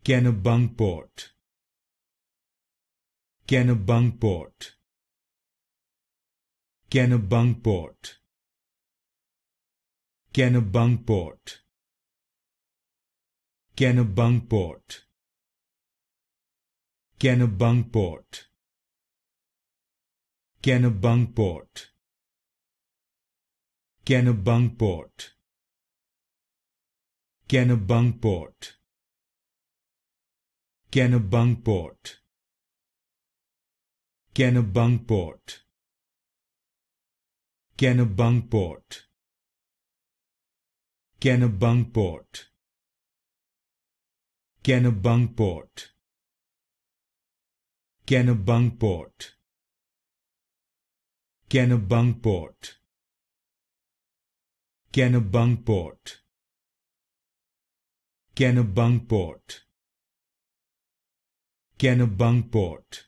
Kennebunkport, Kennebunkport, Kennebunkport, Kennebunkport, Kennebunkport, Kennebunkport, Kennebunkport, Kennebunkport, Kennebunkport, Kennebunkport, Kennebunkport, Kennebunkport, Kennebunkport, Kennebunkport, Kennebunkport, Kennebunkport, Kennebunkport, Kennebunkport, Kennebunkport,